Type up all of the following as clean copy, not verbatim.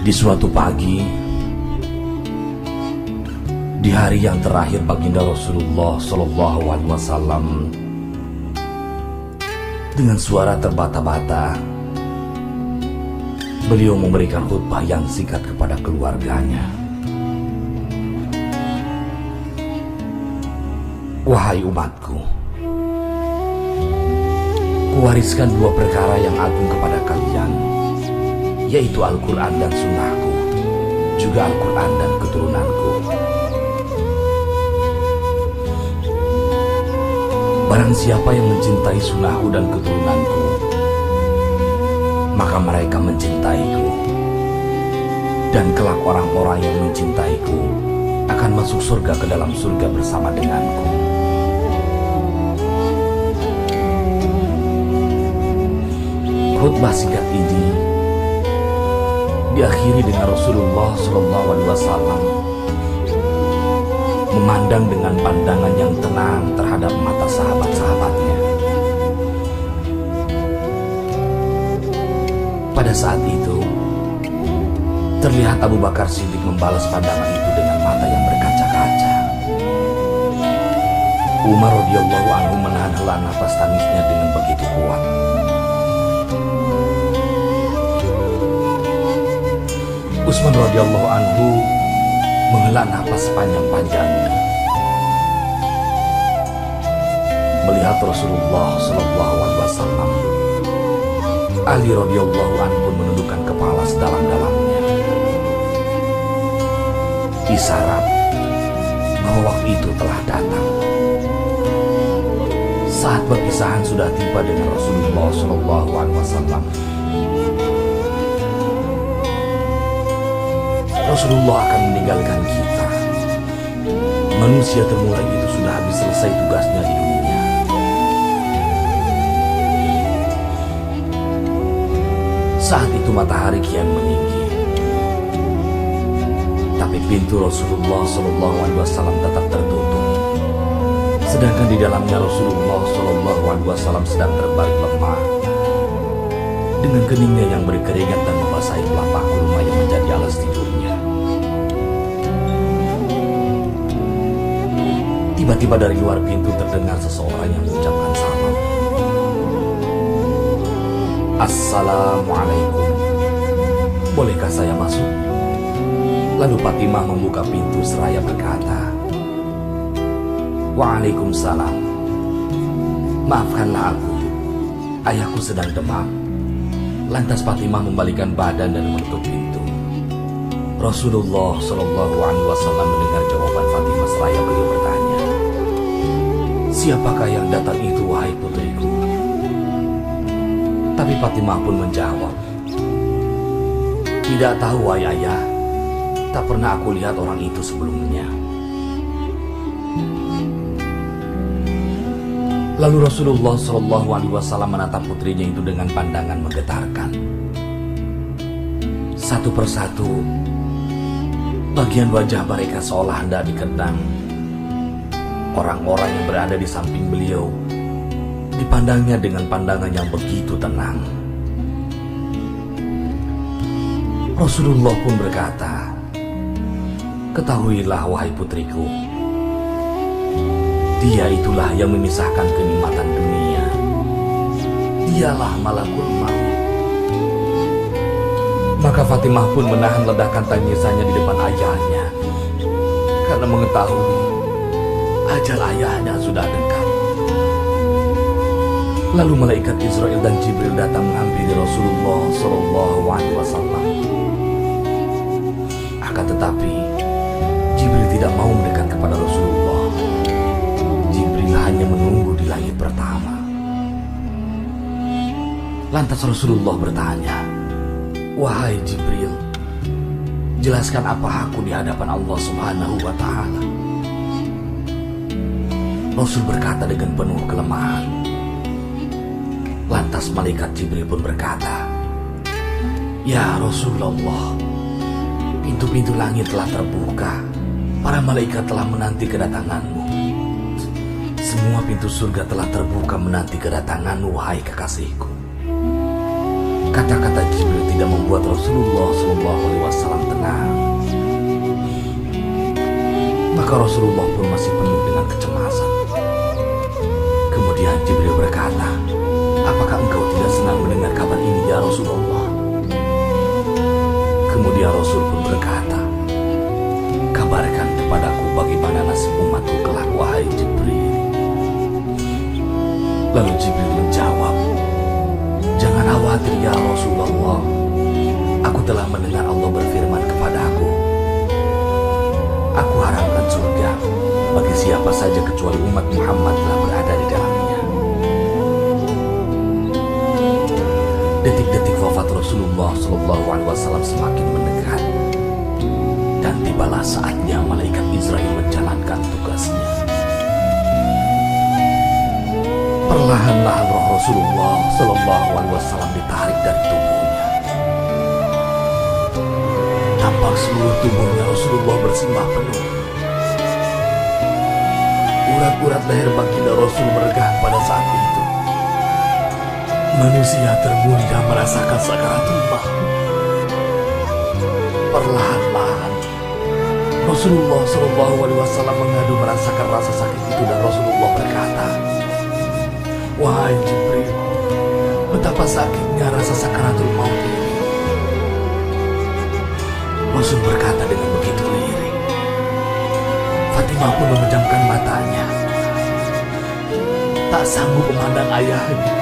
Di suatu pagi, di hari yang terakhir baginda Rasulullah Shallallahu Alaihi Wasallam, dengan suara terbata-bata, beliau memberikan khutbah yang singkat kepada keluarganya. Wahai umatku, kuwariskan dua perkara yang agung kepada kalian, yaitu Al-Quran dan Sunnahku, juga Al-Quran dan keturunanku. Barang siapa yang mencintai sunnahku dan keturunanku, maka mereka mencintaiku. Dan kelak orang-orang yang mencintaiku akan masuk surga ke dalam surga bersama denganku. Khutbah singkat ini diakhiri dengan Rasulullah SAW memandang dengan pandangan yang tenang terhadap mata sahabat-sahabatnya. Pada saat itu, terlihat Abu Bakar Siddiq membalas pandangan itu dengan mata yang berkaca-kaca. Umar radhiyallahu anhu menahan hela nafas tangisnya dengan begitu kuat. Utsman radhiyallahu anhu menghela nafas panjang-panjangnya. Melihat Rasulullah SAW, Ali radhiyallahu anhu pun menundukkan kepala sedalam-dalamnya. Isyarat bahwa waktu itu telah datang. Saat perpisahan sudah tiba dengan Rasulullah SAW. Rasulullah akan meninggalkan kita. Manusia termulai itu sudah habis selesai tugasnya di dunia. Saat itu matahari kian meninggi, tapi pintu Rasulullah SAW tetap tertutup. Sedangkan di dalamnya Rasulullah SAW sedang terbaring lemah, dengan keningnya yang berkeringat dan membasahi telapak kurma yang menjadi alas tidurnya. Tiba-tiba dari luar pintu terdengar seseorang yang mengucapkan salam. Assalamualaikum. Bolehkah saya masuk? Lalu Fatimah membuka pintu seraya berkata, Waalaikumsalam. Maafkanlah aku, ayahku sedang demam. Lantas Fatimah membalikan badan dan menutup pintu. Rasulullah SAW mendengar jawaban Fatimah seraya beliau bertanya, siapakah yang datang itu, wahai putriku? Tapi Fatimah pun menjawab, tidak tahu, wahai ayah. Tak pernah aku lihat orang itu sebelumnya. Lalu Rasulullah SAW menatap putrinya itu dengan pandangan menggetarkan. Satu persatu, bagian wajah mereka seolah hendak dikenang. Orang-orang yang berada di samping beliau dipandangnya dengan pandangan yang begitu tenang. Rasulullah pun berkata, ketahuilah wahai putriku, dia itulah yang memisahkan kenikmatan dunia. Dialah malakul maut. Maka Fatimah pun menahan ledakan tangisannya di depan ayahnya, karena mengetahui ajal ayahnya sudah dekat. Lalu malaikat Israel dan Jibril datang menghampiri Rasulullah SAW. Akan tetapi Jibril tidak mau mendekat kepada Rasulullah. Jibril hanya menunggu di langit pertama. Lantas Rasulullah bertanya, wahai Jibril, jelaskan apa aku di hadapan Allah Subhanahu wa Ta'ala. Rasul berkata dengan penuh kelemahan. Lantas malaikat Jibril pun berkata, ya Rasulullah, pintu-pintu langit telah terbuka. Para malaikat telah menanti kedatanganmu. Semua pintu surga telah terbuka menanti kedatanganmu, wahai kekasihku. Kata-kata Jibril tidak membuat Rasulullah SAW tenang. Maka Rasulullah pun masih penuh dengan kecemasan. Kemudian Jibril berkata, apakah engkau tidak senang mendengar kabar ini ya Rasulullah? Kemudian Rasul pun berkata, kabarkan kepadaku bagaimana nasib umatku kelak wahai Jibril. Lalu Jibril menjawab, jangan khawatir ya Rasulullah. Aku telah mendengar Allah berfirman kepadaku, aku haramkan surga bagi siapa saja kecuali umat Muhammad telah berada di dalamnya. Detik-detik wafat Rasulullah SAW semakin mendekat, dan tibalah saatnya malaikat Israel menjalankan tugasnya. Perlahan-lahan roh Rasulullah SAW ditarik dari tubuhnya. Tampak seluruh tubuhnya Rasulullah bersimbah penuh. Urat-urat leher baginda Rasul meregah pada saat itu. Manusia termulia merasakan sakaratul maut. Perlahan-lahan Rasulullah SAW mengadu merasakan rasa sakit itu, dan Rasulullah berkata, wahai Jibril, betapa sakitnya rasa sakaratul maut ini. Rasul berkata dengan begitu lirih. Fatimah pun memejamkan matanya, tak sanggup memandang ayahnya.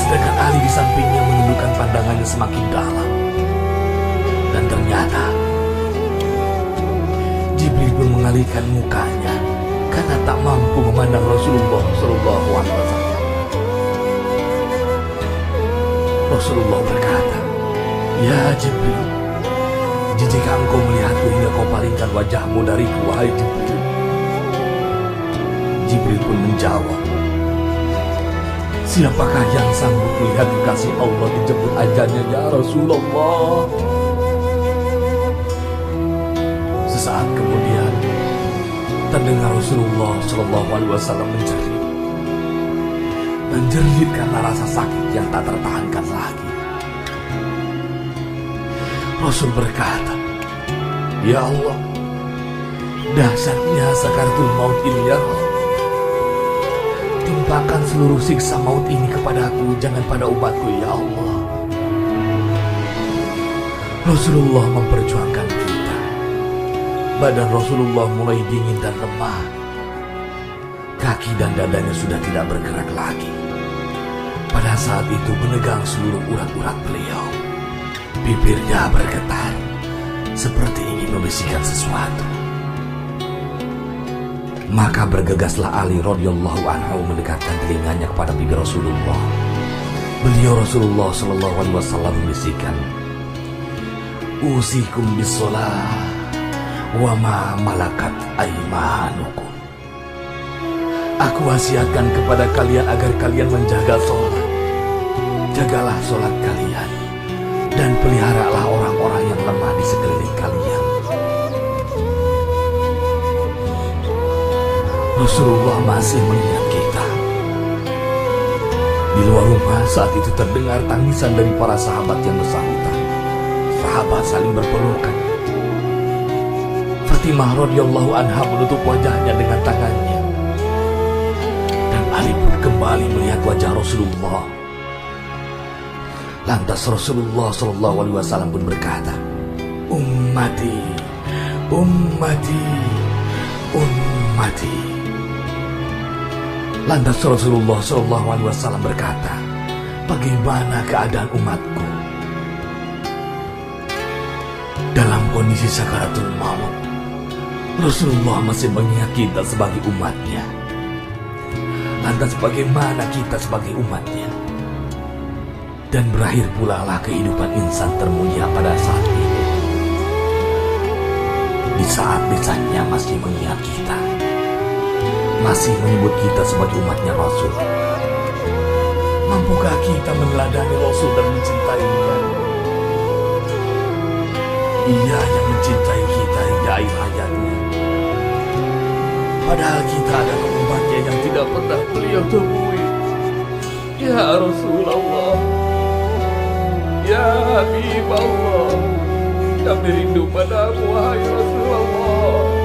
Sedangkan Ali di sampingnya menundukkan pandangannya semakin dalam. Dan ternyata Jibril pun mengalihkan mukanya karena tak mampu memandang Rasulullah SAW. Rasulullah berkata, ya Jibril, jika engkau melihatku hingga kau palingkan wajahmu dariku, wahai Jibril. Jibril pun menjawab, siapakah yang sanggup melihat kekasih Allah dijemput ajalnya ya Rasulullah? Sesaat kemudian terdengar Rasulullah SAW menjerit karena rasa sakit yang tak tertahankan lagi. Rasul berkata, ya Allah, dahsyatnya sakaratul maut ini ya Allah. Timpakan seluruh siksa maut ini kepadaku, jangan pada umatku ya Allah. Rasulullah memperjuangkan kita. Badan Rasulullah mulai dingin dan lemah. Kaki dan dadanya sudah tidak bergerak lagi. Pada saat itu menegang seluruh urat-urat beliau. Bibirnya bergetar seperti ingin membisikkan sesuatu. Maka bergegaslah Ali radhiyallahu anhu mendekatkan telinganya kepada bibir Rasulullah. Beliau Rasulullah SAW membisikkan, usikum bisolah wa ma malakat aimanukum. Aku wasiatkan kepada kalian agar kalian menjaga sholat. Jagalah sholat kalian dan peliharalah orang-orang yang lemah di sekeliling kalian. Rasulullah masih mengingat kita. Di luar rumah saat itu terdengar tangisan dari para sahabat yang bersangkutan. Sahabat saling berpelukan. Fatimah radhiyallahu anha menutup wajahnya dengan tangannya. Dan Ali pun kembali melihat wajah Rasulullah. Lantas Rasulullah SAW pun berkata, ummati, ummati, ummati. Lantas Rasulullah SAW berkata, bagaimana keadaan umatku? Dalam kondisi sakaratul maut, Rasulullah masih mengingat kita sebagai umatnya. Lantas bagaimana kita sebagai umatnya? Dan berakhir pula lah kehidupan insan termulia pada saat itu. Di saat lisannya masih mengingat kita, masih menyebut kita sebagai umatnya Rasul. Mampukah kita meneladani Rasul dan mencintainya? Ia yang mencintai kita hingga akhir hayatnya. Padahal kita adalah umatnya yang tidak pernah beliau temui. Ya Rasulullah, ya Habib Allah, kami rindu padamu, wahai Rasulullah.